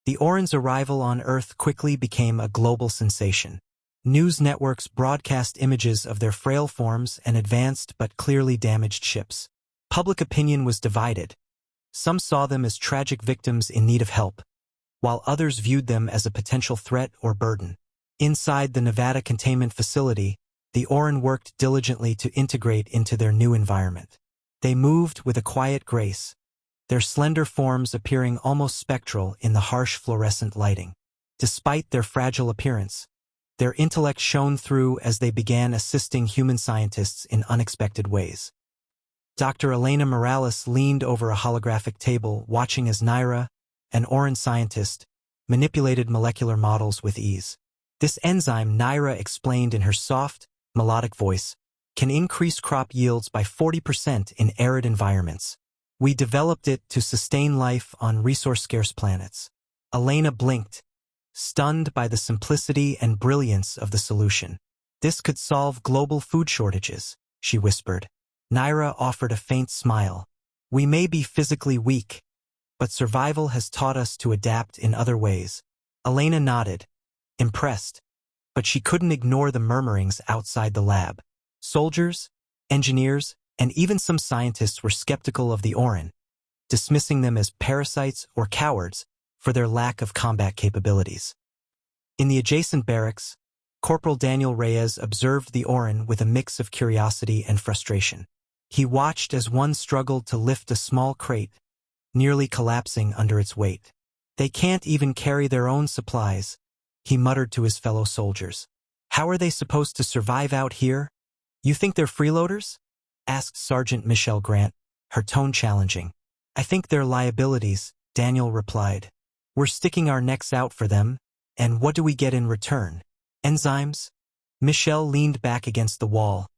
The Oran's arrival on Earth quickly became a global sensation. News networks broadcast images of their frail forms and advanced but clearly damaged ships. Public opinion was divided. Some saw them as tragic victims in need of help, while others viewed them as a potential threat or burden. Inside the Nevada containment facility, the Oran worked diligently to integrate into their new environment. They moved with a quiet grace, their slender forms appearing almost spectral in the harsh fluorescent lighting. Despite their fragile appearance, their intellect shone through as they began assisting human scientists in unexpected ways. Dr. Elena Morales leaned over a holographic table, watching as Naira, an Oran scientist, manipulated molecular models with ease. This enzyme, Naira explained in her soft, melodic voice, can increase crop yields by 40% in arid environments. We developed it to sustain life on resource-scarce planets. Elena blinked, stunned by the simplicity and brilliance of the solution. This could solve global food shortages, she whispered. Naira offered a faint smile. We may be physically weak, but survival has taught us to adapt in other ways. Elena nodded, impressed, but she couldn't ignore the murmurings outside the lab. Soldiers, engineers, and even some scientists were skeptical of the Oran, dismissing them as parasites or cowards for their lack of combat capabilities. In the adjacent barracks, Corporal Daniel Reyes observed the Oran with a mix of curiosity and frustration. He watched as one struggled to lift a small crate, nearly collapsing under its weight. They can't even carry their own supplies, he muttered to his fellow soldiers. How are they supposed to survive out here? You think they're freeloaders? Asked Sergeant Michelle Grant, her tone challenging. I think they're liabilities, Daniel replied. We're sticking our necks out for them, and what do we get in return? Enzymes? Michelle leaned back against the wall,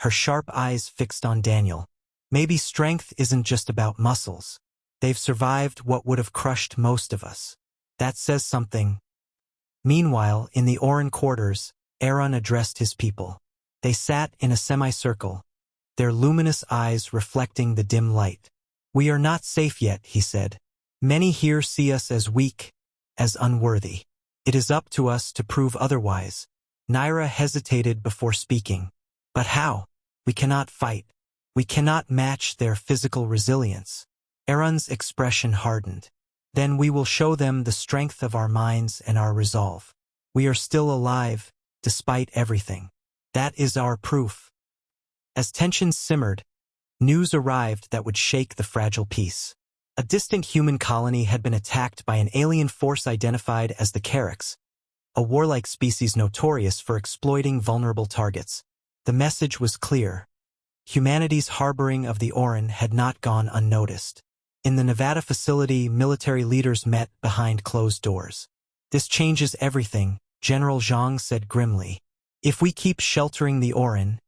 her sharp eyes fixed on Daniel. Maybe strength isn't just about muscles. They've survived what would have crushed most of us. That says something. Meanwhile, in the Oran quarters, Aaron addressed his people. They sat in a semicircle, their luminous eyes reflecting the dim light. We are not safe yet, he said. Many here see us as weak, as unworthy. It is up to us to prove otherwise. Naira hesitated before speaking. But how? We cannot fight. We cannot match their physical resilience. Aaron's expression hardened. Then we will show them the strength of our minds and our resolve. We are still alive, despite everything. That is our proof. As tensions simmered, news arrived that would shake the fragile peace. A distant human colony had been attacked by an alien force identified as the Carracks, a warlike species notorious for exploiting vulnerable targets. The message was clear. Humanity's harboring of the Oran had not gone unnoticed. In the Nevada facility, military leaders met behind closed doors. This changes everything, General Zhang said grimly. If we keep sheltering the Oran,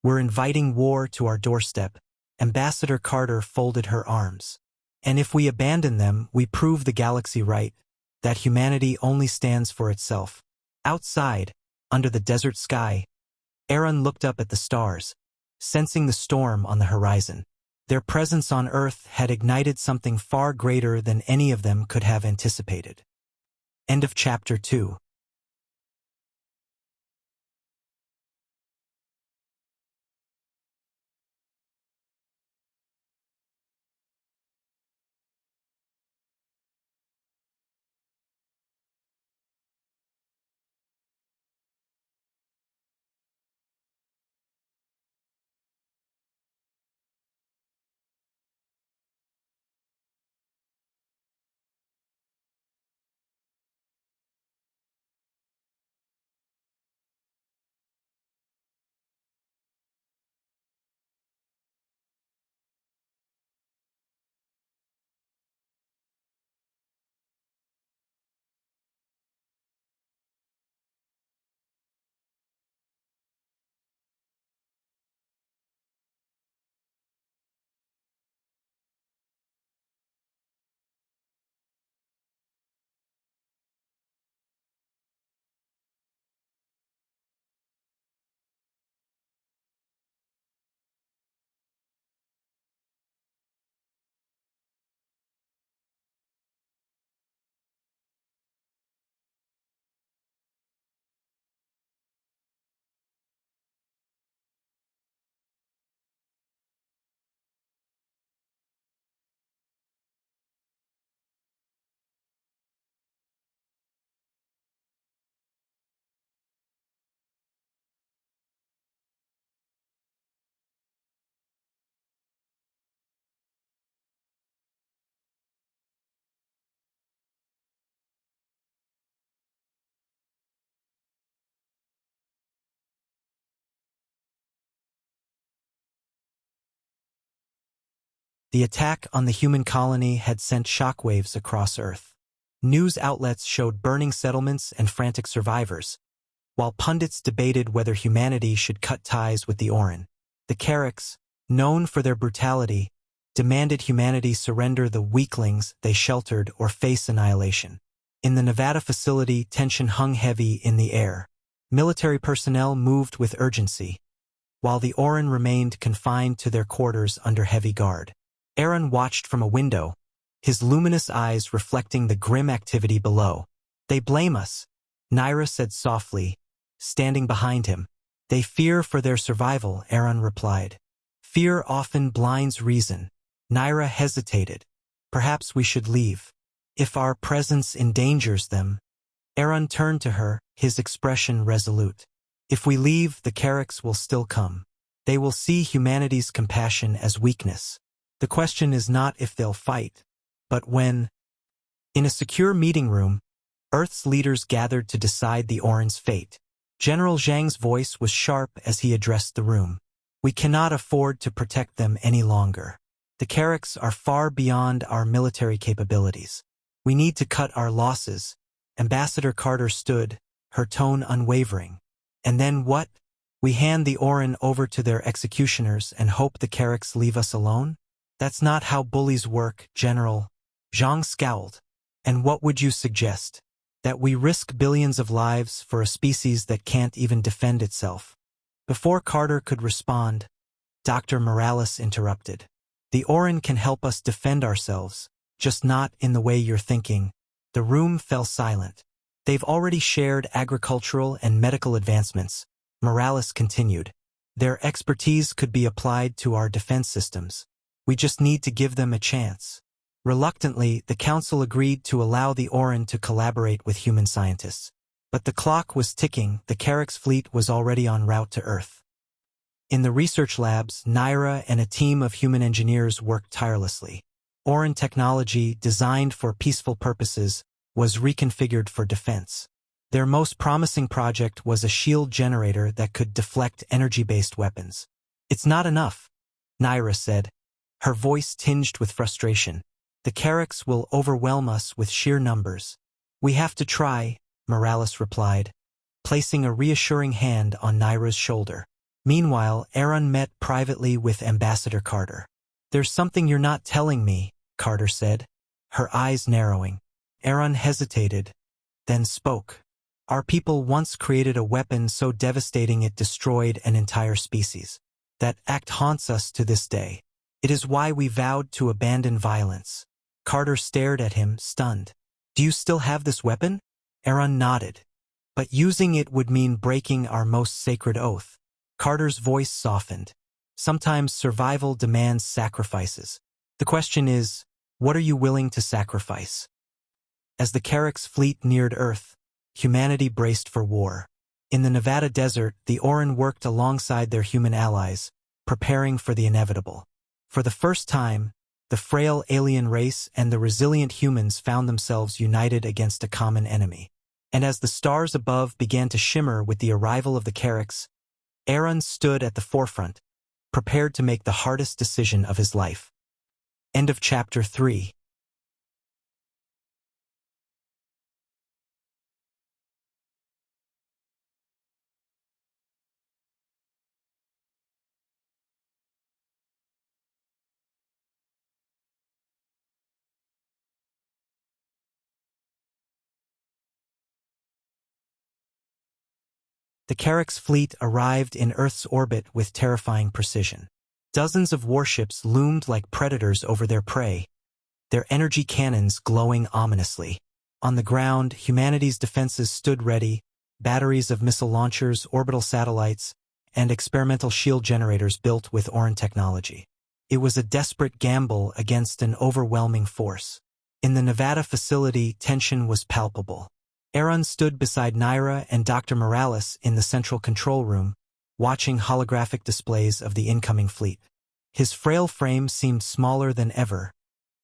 we're inviting war to our doorstep. Ambassador Carter folded her arms. And if we abandon them, we prove the galaxy right, that humanity only stands for itself. Outside, under the desert sky, Aaron looked up at the stars, sensing the storm on the horizon. Their presence on Earth had ignited something far greater than any of them could have anticipated. End of Chapter 2. The attack on the human colony had sent shockwaves across Earth. News outlets showed burning settlements and frantic survivors, while pundits debated whether humanity should cut ties with the Orin. The Carracks, known for their brutality, demanded humanity surrender the weaklings they sheltered or face annihilation. In the Nevada facility, tension hung heavy in the air. Military personnel moved with urgency, while the Orin remained confined to their quarters under heavy guard. Aaron watched from a window, his luminous eyes reflecting the grim activity below. "They blame us," Naira said softly, standing behind him. "They fear for their survival," Aaron replied. "Fear often blinds reason." Naira hesitated. "Perhaps we should leave. If our presence endangers them." Aaron turned to her, his expression resolute. "If we leave, the Carracks will still come. They will see humanity's compassion as weakness. The question is not if they'll fight, but when." In a secure meeting room, Earth's leaders gathered to decide the Orin's fate. General Zhang's voice was sharp as he addressed the room. "We cannot afford to protect them any longer. The Carracks are far beyond our military capabilities. We need to cut our losses." Ambassador Carter stood, her tone unwavering. "And then what? We hand the Orin over to their executioners and hope the Carracks leave us alone? That's not how bullies work, General." Zhang scowled. "And what would you suggest? That we risk billions of lives for a species that can't even defend itself?" Before Carter could respond, Dr. Morales interrupted. "The Orin can help us defend ourselves, just not in the way you're thinking." The room fell silent. "They've already shared agricultural and medical advancements," Morales continued. "Their expertise could be applied to our defense systems. We just need to give them a chance." Reluctantly, the Council agreed to allow the Orin to collaborate with human scientists. But the clock was ticking. The Carracks fleet was already en route to Earth. In the research labs, Naira and a team of human engineers worked tirelessly. Orin technology, designed for peaceful purposes, was reconfigured for defense. Their most promising project was a shield generator that could deflect energy-based weapons. "It's not enough," Naira said, her voice tinged with frustration. "The Carracks will overwhelm us with sheer numbers." "We have to try," Morales replied, placing a reassuring hand on Naira's shoulder. Meanwhile, Aaron met privately with Ambassador Carter. "There's something you're not telling me," Carter said, her eyes narrowing. Aaron hesitated, then spoke. "Our people once created a weapon so devastating it destroyed an entire species. That act haunts us to this day. It is why we vowed to abandon violence." Carter stared at him, stunned. "Do you still have this weapon?" Aaron nodded. "But using it would mean breaking our most sacred oath." Carter's voice softened. "Sometimes survival demands sacrifices. The question is, what are you willing to sacrifice?" As the Carracks fleet neared Earth, humanity braced for war. In the Nevada desert, the Orin worked alongside their human allies, preparing for the inevitable. For the first time, the frail alien race and the resilient humans found themselves united against a common enemy. And as the stars above began to shimmer with the arrival of the Carracks, Aaron stood at the forefront, prepared to make the hardest decision of his life. End of Chapter 3. The Carracks fleet arrived in Earth's orbit with terrifying precision. Dozens of warships loomed like predators over their prey, their energy cannons glowing ominously. On the ground, humanity's defenses stood ready, batteries of missile launchers, orbital satellites, and experimental shield generators built with Orin technology. It was a desperate gamble against an overwhelming force. In the Nevada facility, tension was palpable. Aaron stood beside Naira and Dr. Morales in the central control room, watching holographic displays of the incoming fleet. His frail frame seemed smaller than ever,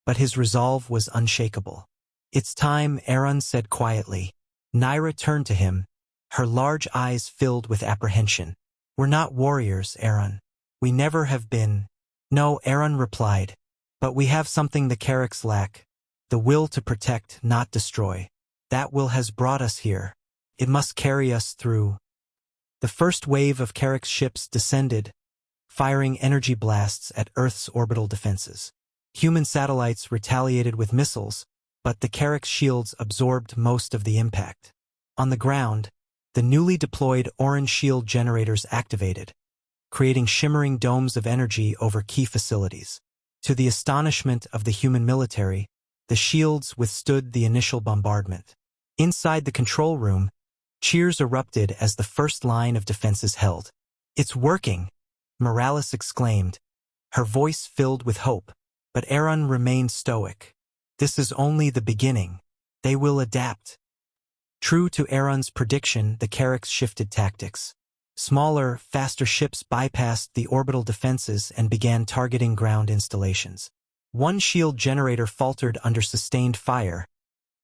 but his resolve was unshakable. "It's time," Aaron said quietly. Naira turned to him, her large eyes filled with apprehension. "We're not warriors, Aaron. We never have been." "No," Aaron replied. But we have something the Carracks lack. The will to protect, not destroy. That will has brought us here. It must carry us through. The first wave of Carrack's ships descended, firing energy blasts at Earth's orbital defenses. Human satellites retaliated with missiles, but the Carrack's shields absorbed most of the impact. On the ground, the newly deployed orange shield generators activated, creating shimmering domes of energy over key facilities. To the astonishment of the human military, the shields withstood the initial bombardment. Inside the control room, cheers erupted as the first line of defenses held. "It's working!" Morales exclaimed, her voice filled with hope, but Aaron remained stoic. "This is only the beginning. They will adapt." True to Aaron's prediction, the Carracks shifted tactics. Smaller, faster ships bypassed the orbital defenses and began targeting ground installations. One shield generator faltered under sustained fire,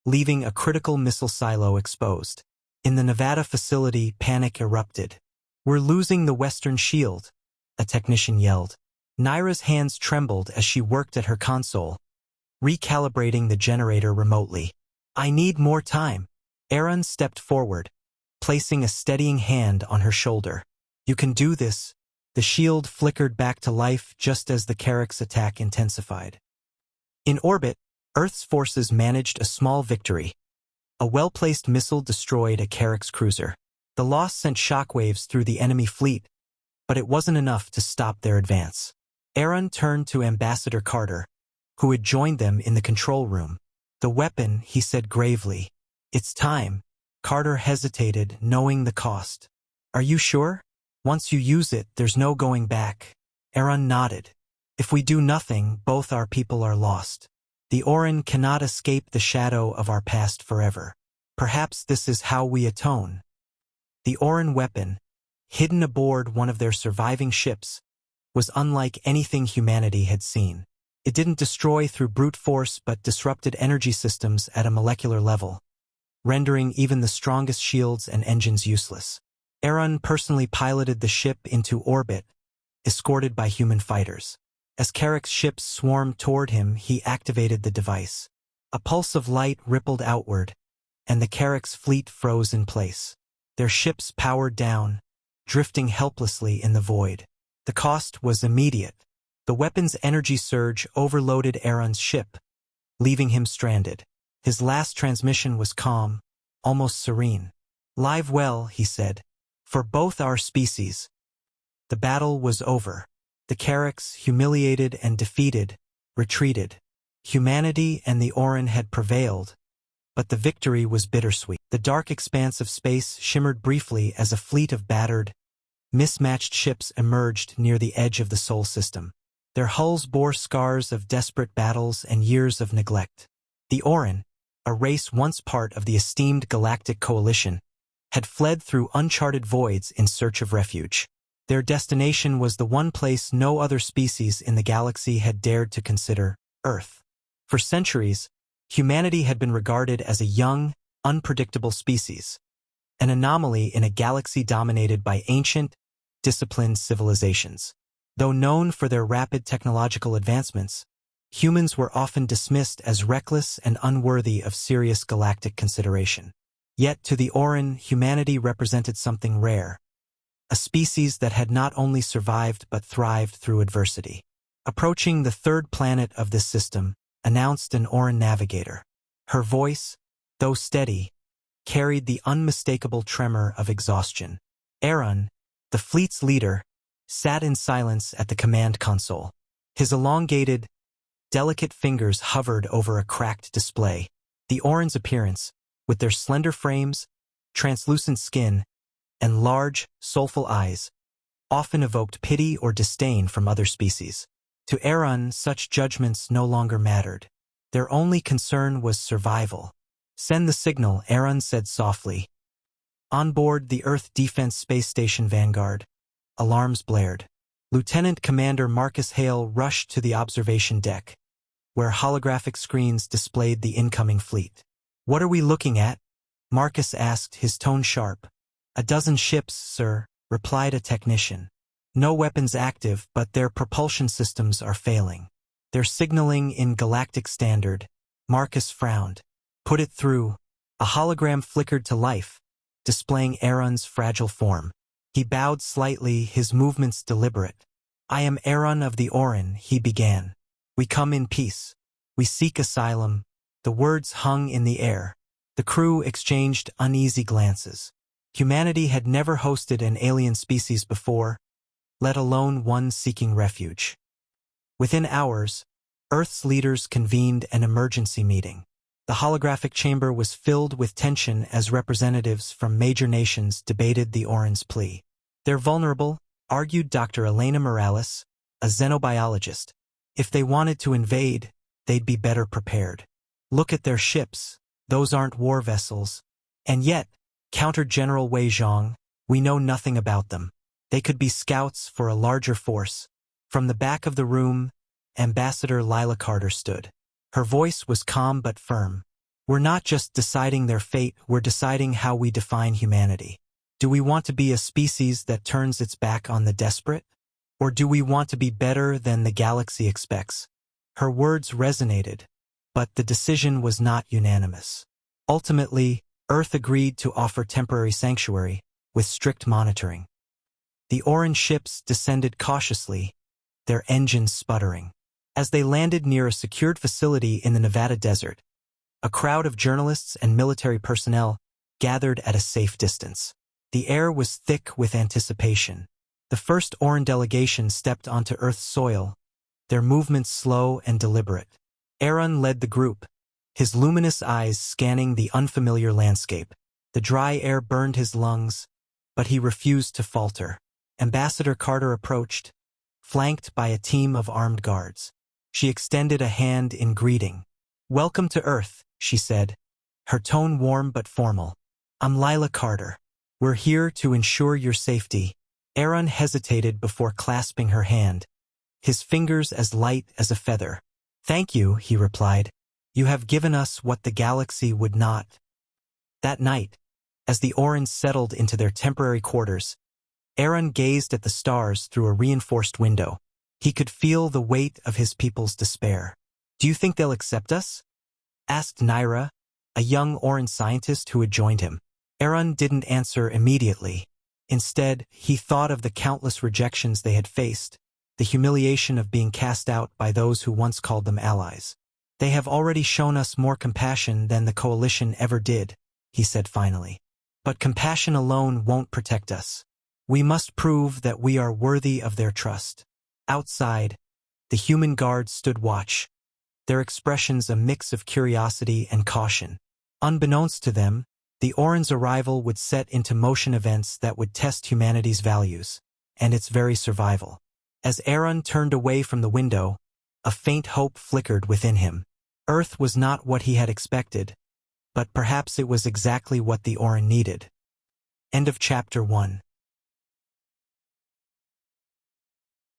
leaving a critical missile silo exposed. In the Nevada facility, panic erupted. "We're losing the western shield," a technician yelled. Naira's hands trembled as she worked at her console, recalibrating the generator remotely. "I need more time." Aaron stepped forward, placing a steadying hand on her shoulder. "You can do this." The shield flickered back to life just as the Carrack's attack intensified. In orbit, Earth's forces managed a small victory. A well-placed missile destroyed a Carrack's cruiser. The loss sent shockwaves through the enemy fleet, but it wasn't enough to stop their advance. Aaron turned to Ambassador Carter, who had joined them in the control room. "The weapon," he said gravely. "It's time." Carter hesitated, knowing the cost. "Are you sure? Once you use it, there's no going back." Aaron nodded. "If we do nothing, both our people are lost. The Orin cannot escape the shadow of our past forever. Perhaps this is how we atone." The Orin weapon, hidden aboard one of their surviving ships, was unlike anything humanity had seen. It didn't destroy through brute force but disrupted energy systems at a molecular level, rendering even the strongest shields and engines useless. Aaron personally piloted the ship into orbit, escorted by human fighters. As Carrack's ships swarmed toward him, he activated the device. A pulse of light rippled outward, and the Carrack's fleet froze in place. Their ships powered down, drifting helplessly in the void. The cost was immediate. The weapon's energy surge overloaded Aaron's ship, leaving him stranded. His last transmission was calm, almost serene. "Live well," he said, "for both our species." The battle was over. The Carracks, humiliated and defeated, retreated. Humanity and the Orin had prevailed, but the victory was bittersweet. The dark expanse of space shimmered briefly as a fleet of battered, mismatched ships emerged near the edge of the Sol system. Their hulls bore scars of desperate battles and years of neglect. The Orin, a race once part of the esteemed galactic coalition, had fled through uncharted voids in search of refuge. Their destination was the one place no other species in the galaxy had dared to consider: Earth. For centuries, humanity had been regarded as a young, unpredictable species, an anomaly in a galaxy dominated by ancient, disciplined civilizations. Though known for their rapid technological advancements, humans were often dismissed as reckless and unworthy of serious galactic consideration. Yet to the Orin, humanity represented something rare, a species that had not only survived but thrived through adversity. Approaching the third planet of this system, announced an Orin navigator. Her voice, though steady, carried the unmistakable tremor of exhaustion. Aaron, the fleet's leader, sat in silence at the command console. His elongated, delicate fingers hovered over a cracked display. The Orin's appearance, with their slender frames, translucent skin, and large, soulful eyes, often evoked pity or disdain from other species. To Aaron, such judgments no longer mattered. Their only concern was survival. "Send the signal," Aaron said softly. On board the Earth Defense Space Station Vanguard, alarms blared. Lieutenant Commander Marcus Hale rushed to the observation deck, where holographic screens displayed the incoming fleet. "What are we looking at?" Marcus asked, his tone sharp. "A dozen ships, sir," replied a technician. "No weapons active, but their propulsion systems are failing." They're signaling in galactic standard. Marcus frowned. Put it through. A hologram flickered to life, displaying Aaron's fragile form. He bowed slightly, his movements deliberate. I am Aaron of the Orin, he began. We come in peace. We seek asylum. The words hung in the air. The crew exchanged uneasy glances. Humanity had never hosted an alien species before, let alone one seeking refuge. Within hours, Earth's leaders convened an emergency meeting. The holographic chamber was filled with tension as representatives from major nations debated the Orin's plea. They're vulnerable, argued Dr. Elena Morales, a xenobiologist. If they wanted to invade, they'd be better prepared. Look at their ships, those aren't war vessels. And yet, countered General Wei Zhang, we know nothing about them. They could be scouts for a larger force. From the back of the room, Ambassador Lila Carter stood. Her voice was calm but firm. We're not just deciding their fate, we're deciding how we define humanity. Do we want to be a species that turns its back on the desperate? Or do we want to be better than the galaxy expects? Her words resonated, but the decision was not unanimous. Ultimately, Earth agreed to offer temporary sanctuary, with strict monitoring. The Orin ships descended cautiously, their engines sputtering. As they landed near a secured facility in the Nevada desert, a crowd of journalists and military personnel gathered at a safe distance. The air was thick with anticipation. The first Orin delegation stepped onto Earth's soil, their movements slow and deliberate. Aaron led the group, his luminous eyes scanning the unfamiliar landscape. The dry air burned his lungs, but he refused to falter. Ambassador Carter approached, flanked by a team of armed guards. She extended a hand in greeting. Welcome to Earth, she said, her tone warm but formal. I'm Lila Carter. We're here to ensure your safety. Aaron hesitated before clasping her hand, his fingers as light as a feather. Thank you, he replied. You have given us what the galaxy would not. That night, as the Orins settled into their temporary quarters, Aaron gazed at the stars through a reinforced window. He could feel the weight of his people's despair. Do you think they'll accept us? Asked Naira, a young Orin scientist who had joined him. Aaron didn't answer immediately. Instead, he thought of the countless rejections they had faced, the humiliation of being cast out by those who once called them allies. They have already shown us more compassion than the coalition ever did, he said finally. But compassion alone won't protect us. We must prove that we are worthy of their trust. Outside, the human guards stood watch, their expressions a mix of curiosity and caution. Unbeknownst to them, the Orin's arrival would set into motion events that would test humanity's values, and its very survival. As Aaron turned away from the window, a faint hope flickered within him. Earth was not what he had expected, but perhaps it was exactly what the Orin needed. End of Chapter 1.